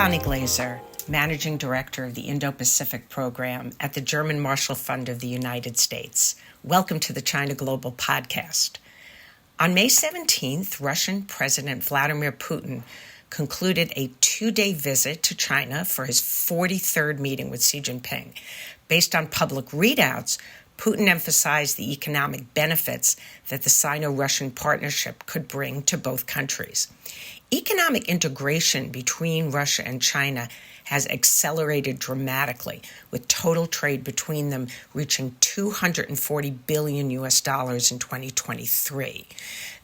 Bonnie Glaser, Managing Director of the Indo-Pacific Program at the German Marshall Fund of the United States. Welcome to the China Global Podcast. On May 17th, Russian President Vladimir Putin concluded a 2-day visit to China for his 43rd meeting with Xi Jinping. Based on public readouts, Putin emphasized the economic benefits that the Sino-Russian partnership could bring to both countries. Economic integration between Russia and China has accelerated dramatically, with total trade between them reaching $240 billion in 2023.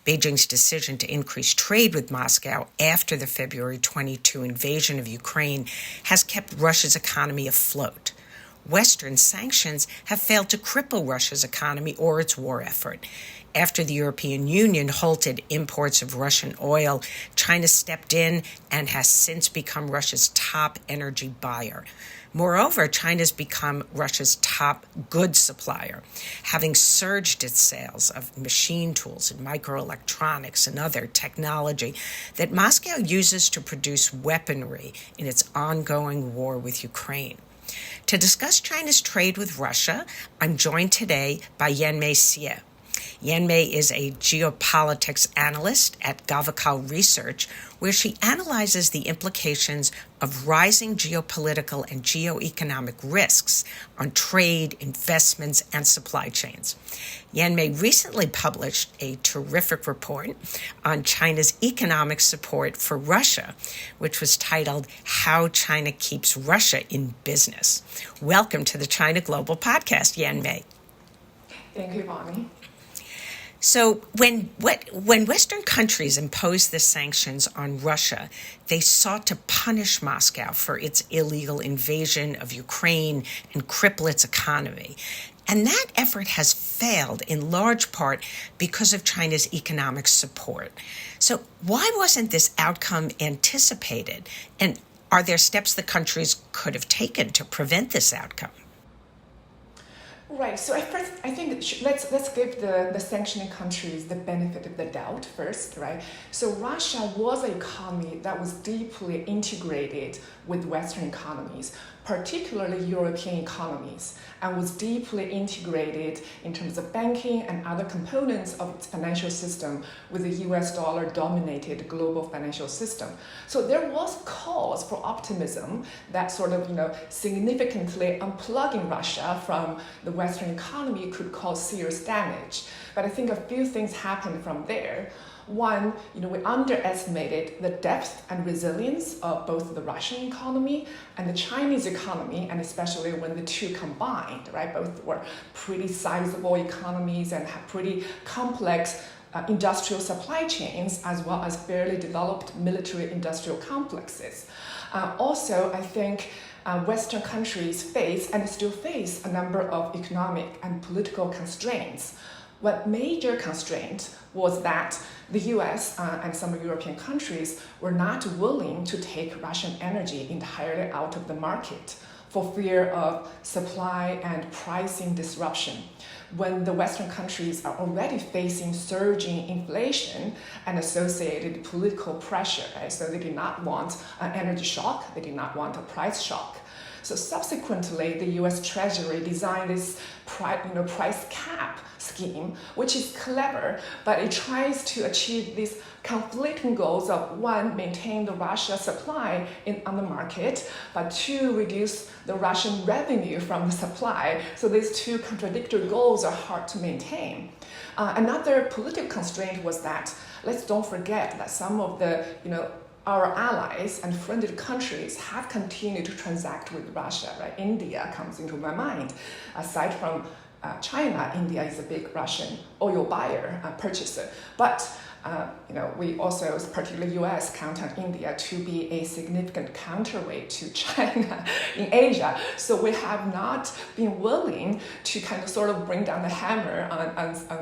Beijing's decision to increase trade with Moscow after the February 22 invasion of Ukraine has kept Russia's economy afloat. Western sanctions have failed to cripple Russia's economy or its war effort. After the European Union halted imports of Russian oil, China stepped in and has since become Russia's top energy buyer. Moreover, China's become Russia's top goods supplier, having surged its sales of machine tools and microelectronics and other technology that Moscow uses to produce weaponry in its ongoing war with Ukraine. To discuss China's trade with Russia, I'm joined today by Yanmei. Yanmei is a geopolitics analyst at Gavakal Research, where she analyzes the implications of rising geopolitical and geoeconomic risks on trade, investments, and supply chains. Yanmei recently published a terrific report on China's economic support for Russia, which was titled How China Keeps Russia in Business. Welcome to the China Global Podcast, Yanmei. Thank you, Bonnie. So when Western countries imposed the sanctions on Russia, they sought to punish Moscow for its illegal invasion of Ukraine and cripple its economy. And that effort has failed in large part because of China's economic support. So why wasn't this outcome anticipated? And are there steps the countries could have taken to prevent this outcome? Right. So at first, I think let's give the sanctioning countries the benefit of the doubt first, right? So Russia was an economy that was deeply integrated with Western economies, particularly European economies, and was deeply integrated in terms of banking and other components of its financial system with the US dollar-dominated global financial system. So there was cause for optimism that sort of, significantly unplugging Russia from the Western economy could cause serious damage. But I think a few things happened from there. One, we underestimated the depth and resilience of both the Russian economy and the Chinese economy, and especially when the two combined, right? Both were pretty sizable economies and have pretty complex industrial supply chains, as well as fairly developed military industrial complexes. Also, I think Western countries face and still face a number of economic and political constraints. One major constraint was that the US and some European countries were not willing to take Russian energy entirely out of the market for fear of supply and pricing disruption. When the Western countries are already facing surging inflation and associated political pressure, right? So they did not want an energy shock, they did not want a price shock. So subsequently, the U.S. Treasury designed this price cap scheme, which is clever, but it tries to achieve these conflicting goals of, one, maintain the Russia supply on the market, but two, reduce the Russian revenue from the supply. So these two contradictory goals are hard to maintain. Another political constraint was that, don't forget that some of the, our allies and friendly countries have continued to transact with Russia, right? India comes into my mind. Aside from China, India is a big Russian oil buyer, purchaser. But we also, particularly US, count on India to be a significant counterweight to China in Asia. So we have not been willing to kind of sort of bring down the hammer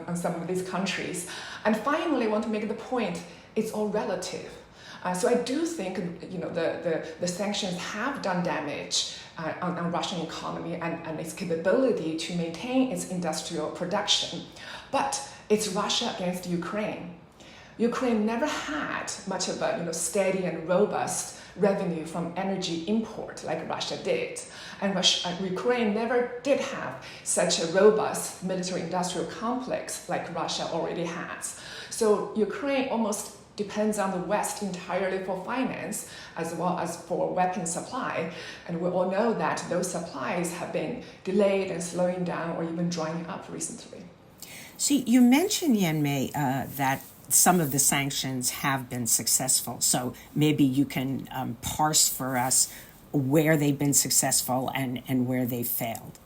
on some of these countries. And finally, I want to make the point, it's all relative. So I do think the sanctions have done damage on Russian economy and its capability to maintain its industrial production. But it's Russia against Ukraine. Ukraine never had much of a steady and robust revenue from energy import like Russia did. And Ukraine never did have such a robust military-industrial complex like Russia already has. So Ukraine almost depends on the West entirely for finance as well as for weapon supply. And we all know that those supplies have been delayed and slowing down or even drying up recently. So you mentioned, Yanmei, that some of the sanctions have been successful. So maybe you can parse for us where they've been successful and where they've failed.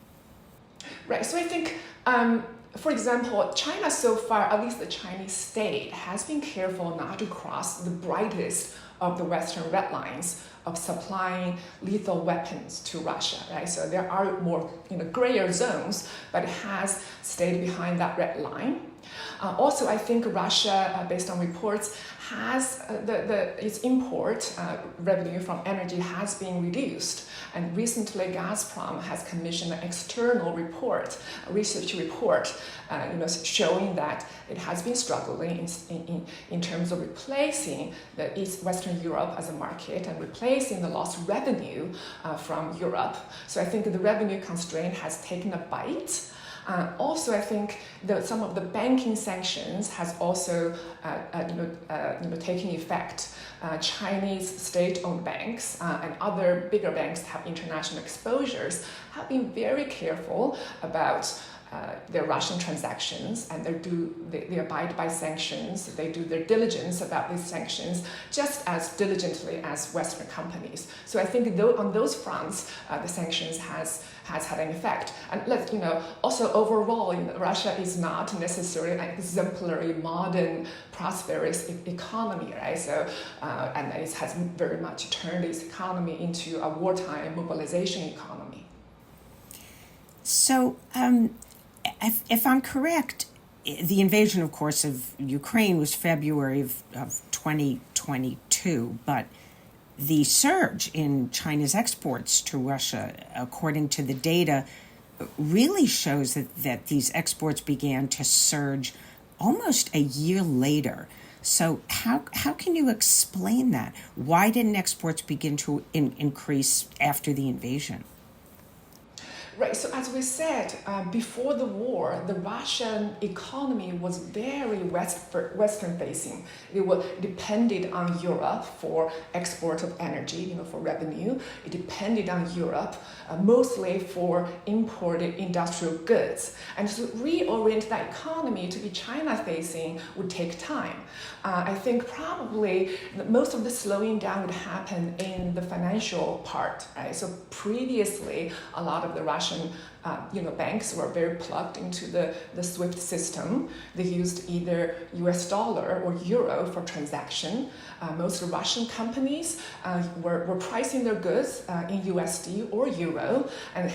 Right. So I think, for example, China so far, at least the Chinese state, has been careful not to cross the brightest of the Western red lines of supplying lethal weapons to Russia, right? So there are more grayer zones, but it has stayed behind that red line. Also, I think Russia, based on reports, has its import revenue from energy has been reduced. And recently, Gazprom has commissioned an external report, a research report, showing that it has been struggling in terms of replacing the Western Europe as a market and replacing the lost revenue from Europe. So I think the revenue constraint has taken a bite. Also, I think some of the banking sanctions has also taken effect. Chinese state-owned banks and other bigger banks that have international exposures have been very careful about their Russian transactions, and they abide by sanctions. They do their diligence about these sanctions just as diligently as Western companies. So I think on those fronts, the sanctions has had an effect. And also overall, Russia is not necessarily an exemplary, modern, prosperous economy, right? So, and it has very much turned its economy into a wartime mobilization economy. So, if I'm correct, the invasion, of course, of Ukraine was February of 2022, but the surge in China's exports to Russia, according to the data, really shows that these exports began to surge almost a year later. So how can you explain that? Why didn't exports begin to increase after the invasion? Right, so as we said, before the war, the Russian economy was very Western-facing. It depended on Europe for export of energy, for revenue. It depended on Europe mostly for imported industrial goods. And to reorient that economy to be China-facing would take time. I think probably most of the slowing down would happen in the financial part, right? So previously, a lot of the Russian banks were very plugged into the SWIFT system. They used either US dollar or euro for transaction. Most Russian companies were pricing their goods in USD or euro, and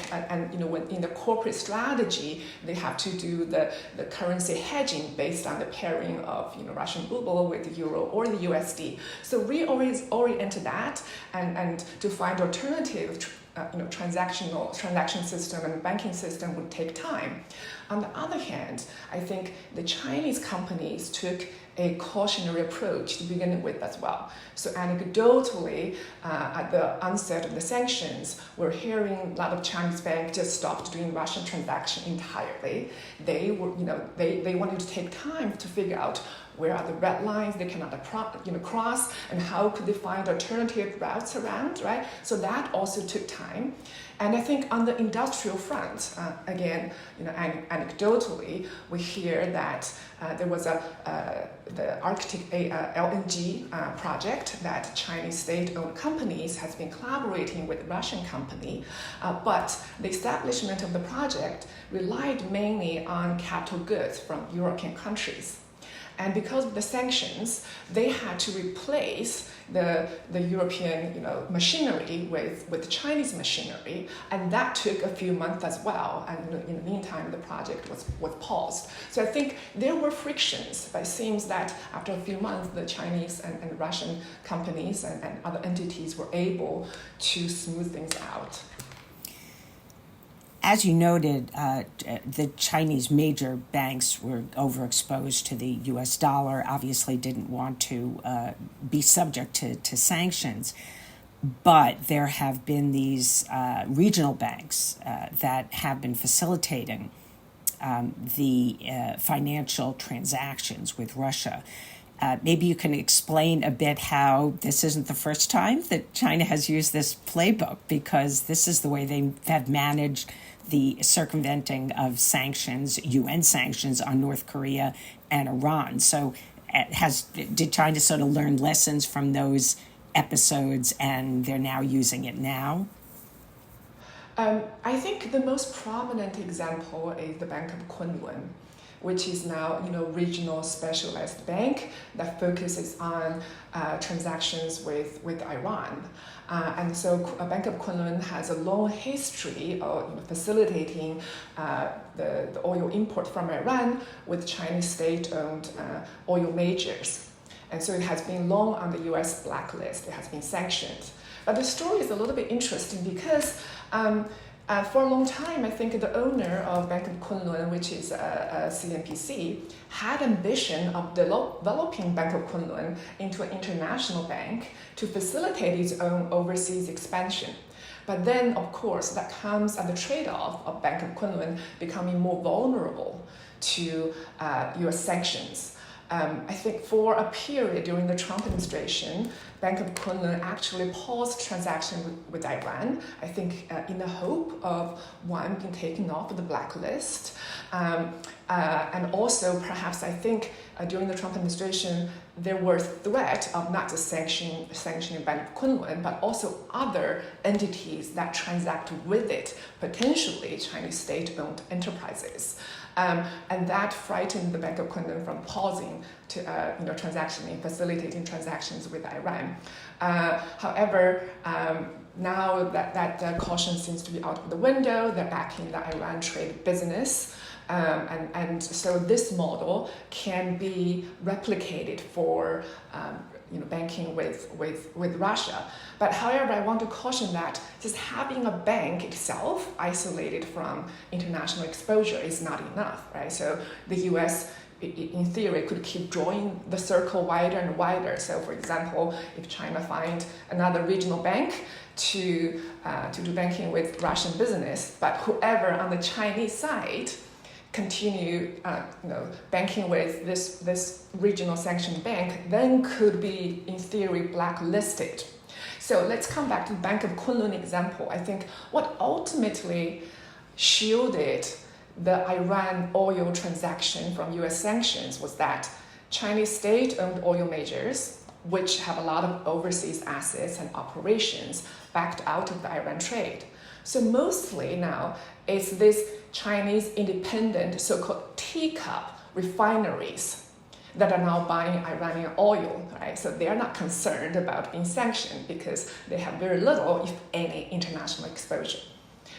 when in the corporate strategy, they have to do the currency hedging based on the pairing of Russian ruble with the euro or the USD. So reorient that and to find alternative transaction system and banking system would take time. On the other hand, I think the Chinese companies took a cautionary approach to begin with as well. So anecdotally, at the onset of the sanctions, we're hearing a lot of Chinese banks just stopped doing Russian transaction entirely. They wanted to take time to figure out where are the red lines they cannot cross, and how could they find alternative routes around, right? So that also took time. And I think on the industrial front, again, anecdotally, we hear that there was the Arctic LNG project that Chinese state-owned companies has been collaborating with Russian company, but the establishment of the project relied mainly on capital goods from European countries. And because of the sanctions, they had to replace the European machinery with the Chinese machinery, and that took a few months as well. And in the meantime, the project was paused. So I think there were frictions, but it seems that after a few months, the Chinese and Russian companies and other entities were able to smooth things out. As you noted, the Chinese major banks were overexposed to the U.S. dollar, obviously didn't want to be subject to sanctions. But there have been these regional banks that have been facilitating the financial transactions with Russia. Maybe you can explain a bit how this isn't the first time that China has used this playbook, because this is the way they have managed the circumventing of sanctions, UN sanctions on North Korea and Iran. So did China sort of learn lessons from those episodes and they're now using it now? I think the most prominent example is the Bank of Kunlun, which is now regional specialized bank that focuses on transactions with Iran. And so Bank of Kunlun has a long history of facilitating the oil import from Iran with Chinese state-owned oil majors. And so it has been long on the US blacklist, it has been sanctioned. But the story is a little bit interesting because for a long time, I think the owner of Bank of Kunlun, which is CNPC, had ambition of developing Bank of Kunlun into an international bank to facilitate its own overseas expansion. But then, of course, that comes at the trade-off of Bank of Kunlun becoming more vulnerable to US sanctions. I think for a period during the Trump administration, Bank of Kunlun actually paused transactions with Iran, I think in the hope of one being taken off the blacklist. And also perhaps I think during the Trump administration, there were threat of not just sanctioning Bank of Kunlun, but also other entities that transact with it, potentially Chinese state-owned enterprises. And that frightened the Bank of Kunlun from pausing to facilitating transactions with Iran. However, now that caution seems to be out of the window, they're back in the Iran trade business. And so this model can be replicated for banking with Russia. But however, I want to caution that just having a bank itself isolated from international exposure is not enough, right? So the US, in theory, could keep drawing the circle wider and wider. So for example, if China finds another regional bank to do banking with Russian business, but whoever on the Chinese side continue banking with this regional sanctioned bank, then could be, in theory, blacklisted. So let's come back to the Bank of Kunlun example. I think what ultimately shielded the Iran oil transaction from US sanctions was that Chinese state-owned oil majors, which have a lot of overseas assets and operations, backed out of the Iran trade. So mostly now it's this Chinese independent so-called teacup refineries that are now buying Iranian oil, right? So they are not concerned about being sanctioned because they have very little, if any, international exposure.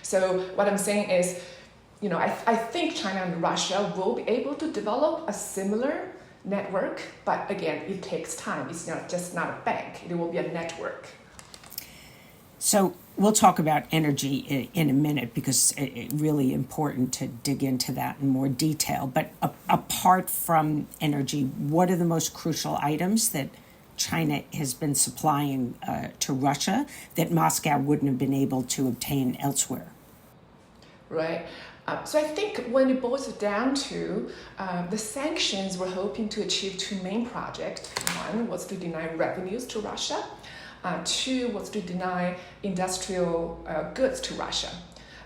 So what I'm saying is, I think China and Russia will be able to develop a similar network, but again, it takes time. It's not a bank, it will be a network. So we'll talk about energy in a minute because it's really important to dig into that in more detail. But apart from energy, what are the most crucial items that China has been supplying to Russia that Moscow wouldn't have been able to obtain elsewhere? Right. So I think when it boils down to the sanctions were hoping to achieve two main projects. One was to deny revenues to Russia. Two was to deny industrial goods to Russia.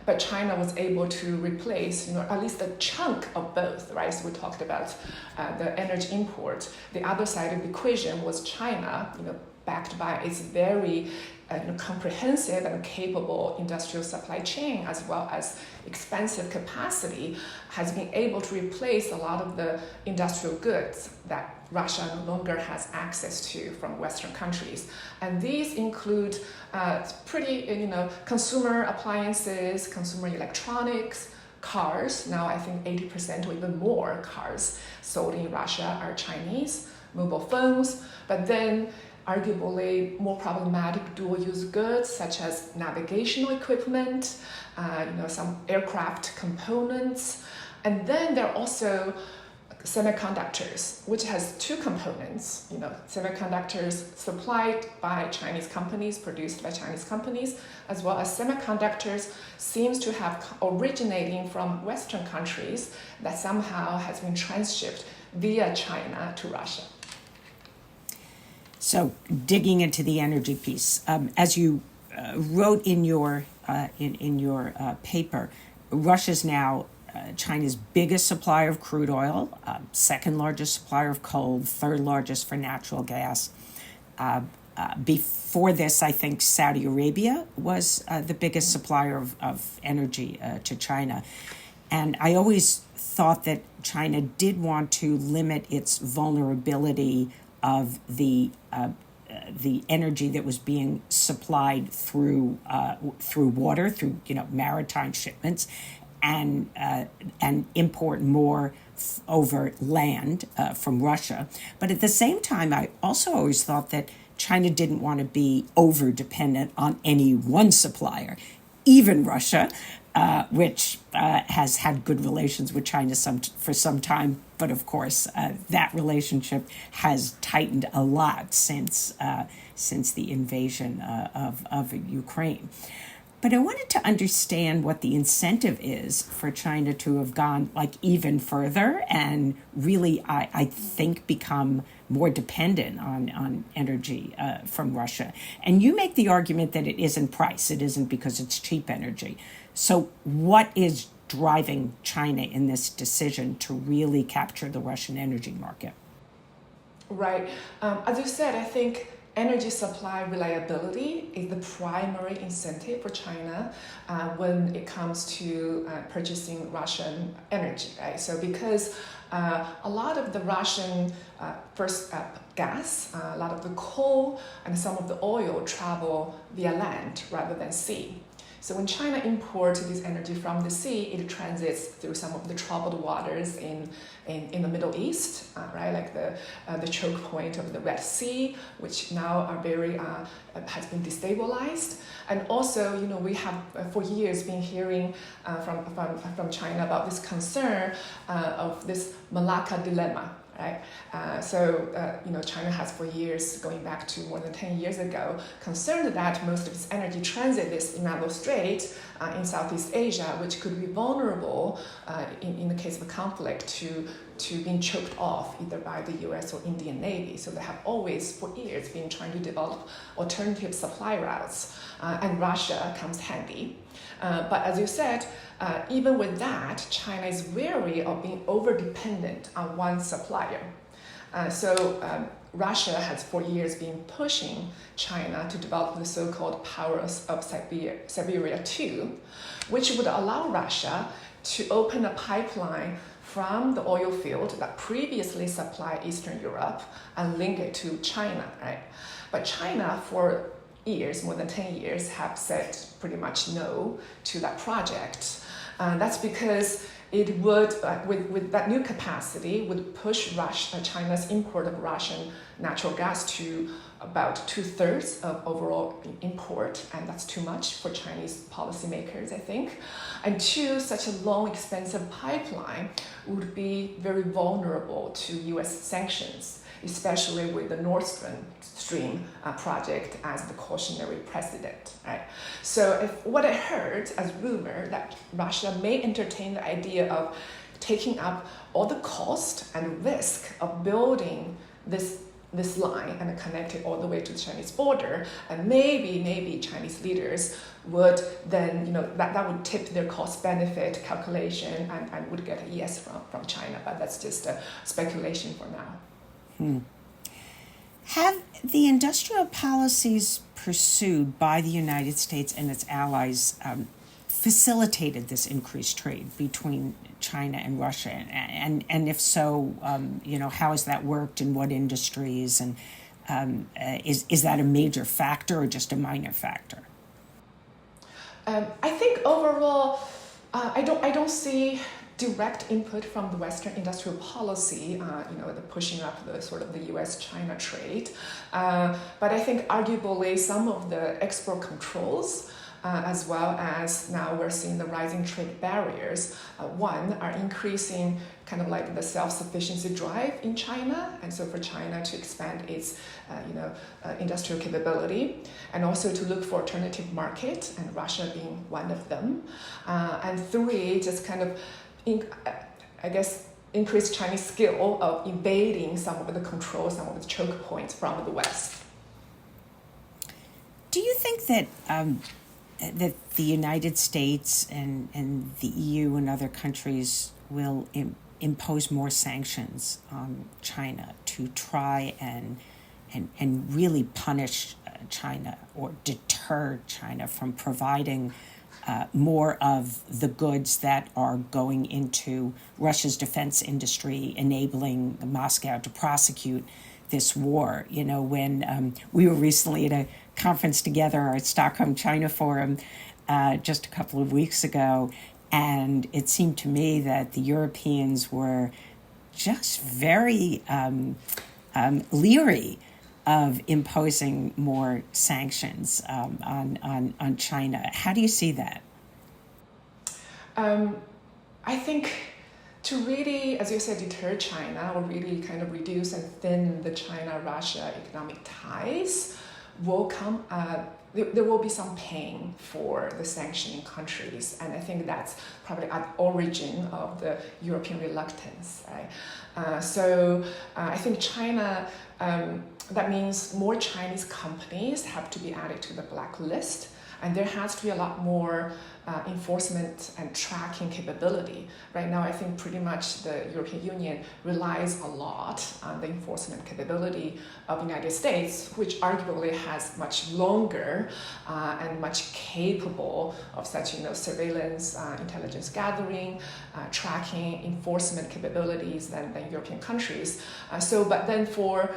But China was able to replace, at least a chunk of both, right? So we talked about the energy import. The other side of the equation was China, backed by its very comprehensive and capable industrial supply chain, as well as expensive capacity, has been able to replace a lot of the industrial goods that Russia no longer has access to from Western countries. And these include consumer appliances, consumer electronics, cars. Now I think 80% or even more cars sold in Russia are Chinese, mobile phones, but then arguably more problematic dual-use goods such as navigational equipment, some aircraft components. And then there are also semiconductors, which has two components. Semiconductors supplied by Chinese companies, produced by Chinese companies, as well as semiconductors seems to have originating from Western countries that somehow has been transshipped via China to Russia. So digging into the energy piece, as you wrote in your paper, Russia's now China's biggest supplier of crude oil, second largest supplier of coal, third largest for natural gas. Before this, I think Saudi Arabia was the biggest supplier of energy to China. And I always thought that China did want to limit its vulnerability of the energy that was being supplied through water, through maritime shipments, and import more over land from Russia. But at the same time, I also always thought that China didn't want to be over-dependent on any one supplier, even Russia, which has had good relations with China for some time. But of course, that relationship has tightened a lot since the invasion of Ukraine. But I wanted to understand what the incentive is for China to have gone even further and really, I think, become more dependent on energy from Russia. And you make the argument that it isn't price. It isn't because it's cheap energy. So what is driving China in this decision to really capture the Russian energy market? Right. As you said, I think energy supply reliability is the primary incentive for China when it comes to purchasing Russian energy, right? So because a lot of the Russian gas, a lot of the coal and some of the oil travel via land rather than sea. So when China imports this energy from the sea, it transits through some of the troubled waters in the Middle East, right? Like the choke point of the Red Sea, which now are has been destabilized. And also, we have for years been hearing from China about this concern of this Malacca dilemma. Right? China has for years, going back to more than 10 years ago, concerned that most of its energy transits in Malacca Strait in Southeast Asia, which could be vulnerable in the case of a conflict to being choked off either by the US or Indian Navy. So they have always, for years, been trying to develop alternative supply routes, and Russia comes handy. But as you said, even with that, China is wary of being over-dependent on one supplier. Russia has for years been pushing China to develop the so-called Power of Siberia 2, which would allow Russia to open a pipeline from the oil field that previously supplied Eastern Europe and link it to China, right? But China, for years, more than 10 years, have said pretty much no to that project. That's because it would, with that new capacity, would push China's import of Russian natural gas to about 2/3 of overall import, and that's too much for Chinese policymakers, I think. And two, such a long, expensive pipeline would be very vulnerable to US sanctions, especially with the Nord Stream project as the cautionary precedent, right? So what I heard as rumor that Russia may entertain the idea of taking up all the cost and risk of building this line and connect it all the way to the Chinese border, and maybe Chinese leaders would then, that would tip their cost-benefit calculation and would get a yes from China, but that's just a speculation for now. Have the industrial policies pursued by the United States and its allies facilitated this increased trade between China and Russia? And if so, how has that worked in what industries? And is that a major factor or just a minor factor? I think overall, I don't see direct input from the Western industrial policy, the pushing up the sort of the U.S.-China trade. But I think arguably some of the export controls as well as now we're seeing the rising trade barriers. One are increasing kind of like the self-sufficiency drive in China, and so for China to expand its industrial capability, and also to look for alternative market, and Russia being one of them. And three, just kind of, increased Chinese skill of invading some of the controls, some of the choke points from the West. Do you think that that the United States and the EU and other countries will impose more sanctions on China to try and really punish China or deter China from providing more of the goods that are going into Russia's defense industry, enabling Moscow to prosecute this war? You know, when we were recently at a conference together, our Stockholm China Forum, just a couple of weeks ago, and it seemed to me that the Europeans were just very leery of imposing more sanctions on China. How do you see that? I think to really, as you said, deter China or really kind of reduce and thin the China-Russia economic ties will come, there will be some pain for the sanctioning countries. And I think that's probably at the origin of the European reluctance, right? So I think China, that means more Chinese companies have to be added to the blacklist, and there has to be a lot more enforcement and tracking capability. Right now, I think pretty much the European Union relies a lot on the enforcement capability of the United States, which arguably has much longer and much capable of such surveillance, intelligence gathering, tracking, enforcement capabilities than European countries. But then for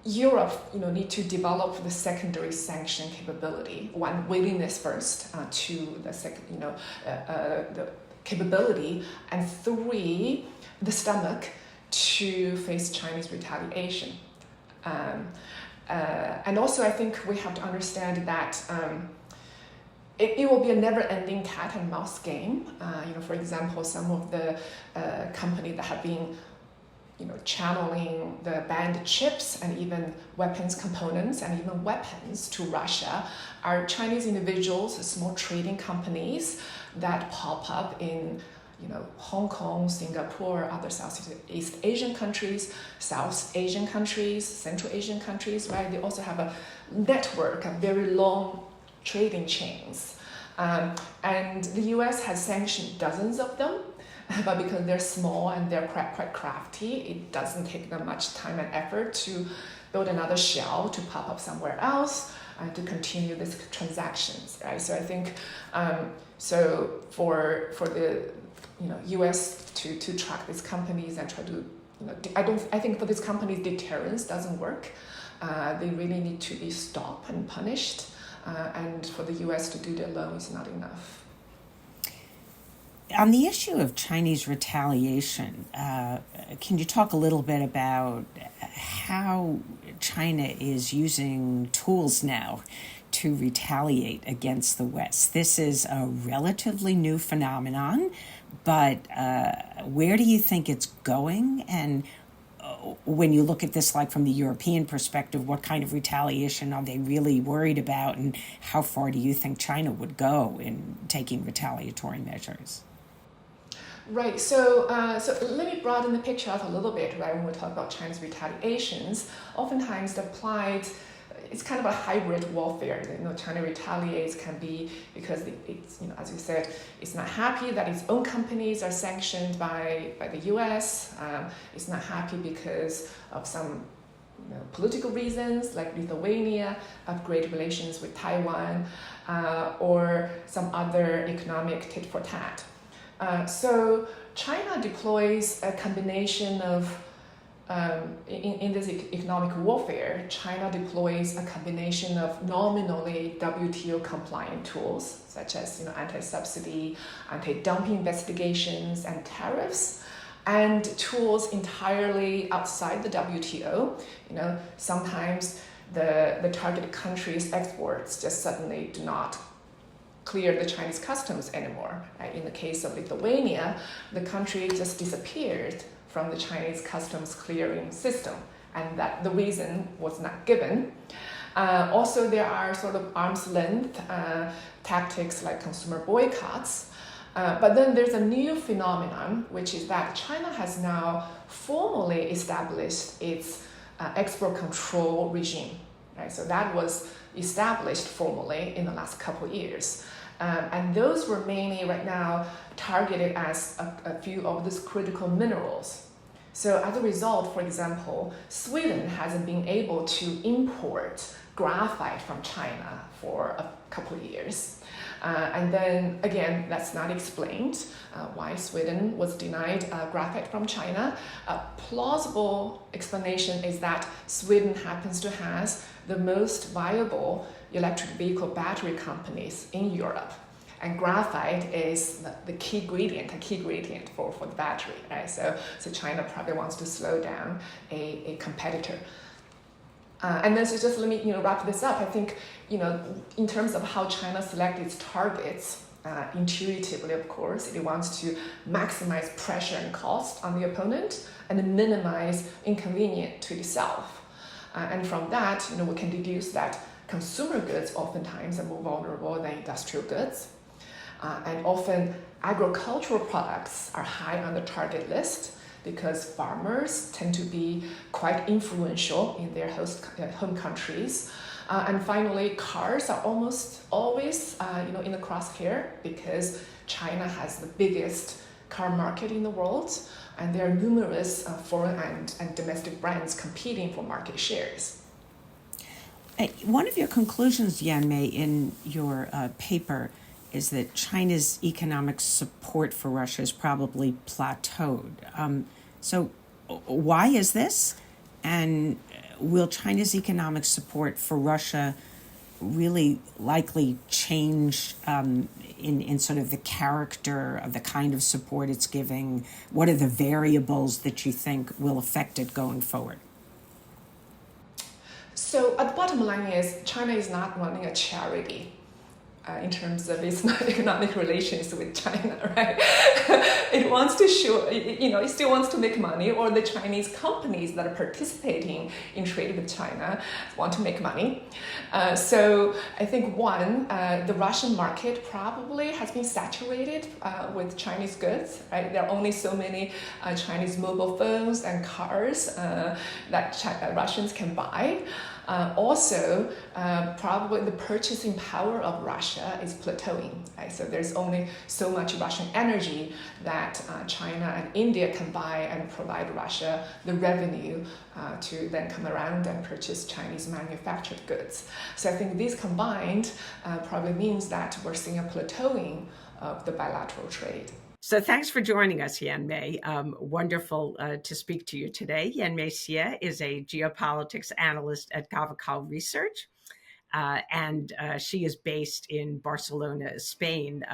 Europe, need to develop the secondary sanction capability. One, willingness first to the second, the capability, and three, the stomach to face Chinese retaliation. And also, I think we have to understand that it will be a never-ending cat and mouse game. For example, some of the companies that have been channeling the banned chips and even weapons components and even weapons to Russia are Chinese individuals, small trading companies that pop up in Hong Kong, Singapore, other Southeast Asian countries, South Asian countries, Central Asian countries, right? They also have a network of very long trading chains. And the US has sanctioned dozens of them. But because they're small and they're quite crafty, it doesn't take them much time and effort to build another shell to pop up somewhere else and to continue these transactions, right? So I think so for the U.S. to track these companies and try to I think for these companies deterrence doesn't work. They really need to be stopped and punished, and for the U.S. to do it alone is not enough. On the issue of Chinese retaliation, can you talk a little bit about how China is using tools now to retaliate against the West? This is a relatively new phenomenon, but where do you think it's going? And when you look at this, like from the European perspective, what kind of retaliation are they really worried about? And how far do you think China would go in taking retaliatory measures? Right, so let me broaden the picture out a little bit, right? When we talk about China's retaliations, oftentimes applied, it's kind of a hybrid warfare. China retaliates can be because it's, as you said, it's not happy that its own companies are sanctioned by the US. It's not happy because of some political reasons, like Lithuania, upgrade relations with Taiwan, or some other economic tit for tat. So China deploys a combination of, in this economic warfare, China deploys a combination of nominally WTO compliant tools, such as anti-subsidy, anti-dumping investigations, and tariffs, and tools entirely outside the WTO. Sometimes the target country's exports just suddenly do not clear the Chinese customs anymore. Right? In the case of Lithuania, the country just disappeared from the Chinese customs clearing system, and that the reason was not given. Also, there are sort of arm's length tactics like consumer boycotts. But then there's a new phenomenon, which is that China has now formally established its export control regime. Right? So that was established formally in the last couple of years. And those were mainly right now targeted as a few of these critical minerals. So as a result, for example, Sweden hasn't been able to import graphite from China for a couple of years. And then again, that's not explained why Sweden was denied graphite from China. A plausible explanation is that Sweden happens to have the most viable electric vehicle battery companies in Europe. And graphite is the key ingredient for the battery, right? So China probably wants to slow down a competitor. And then so just let me wrap this up. I think in terms of how China selects its targets, intuitively, of course, it wants to maximize pressure and cost on the opponent and minimize inconvenience to itself. And from that, we can deduce that consumer goods oftentimes are more vulnerable than industrial goods. And often agricultural products are high on the target list because farmers tend to be quite influential in their home countries. And finally, cars are almost always in the crosshair because China has the biggest car market in the world, and there are numerous foreign and domestic brands competing for market shares. One of your conclusions, Yanmei, in your paper is that China's economic support for Russia is probably plateaued. So why is this? And will China's economic support for Russia really likely change in sort of the character of the kind of support it's giving? What are the variables that you think will affect it going forward? So the bottom line is China is not running a charity in terms of its economic relations with China, right? It wants to show, it still wants to make money, or the Chinese companies that are participating in trade with China want to make money. So I think the Russian market probably has been saturated with Chinese goods, right? There are only so many Chinese mobile phones and cars that Russians can buy. Also, probably the purchasing power of Russia is plateauing, right? So there's only so much Russian energy that China and India can buy and provide Russia the revenue to then come around and purchase Chinese manufactured goods. So I think these combined probably means that we're seeing a plateauing of the bilateral trade. So thanks for joining us, Yanmei. Wonderful to speak to you today. Yanmei Xie is a geopolitics analyst at Gavakal Research, and she is based in Barcelona, Spain,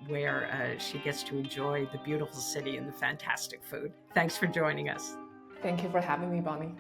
where she gets to enjoy the beautiful city and the fantastic food. Thanks for joining us. Thank you for having me, Bonnie.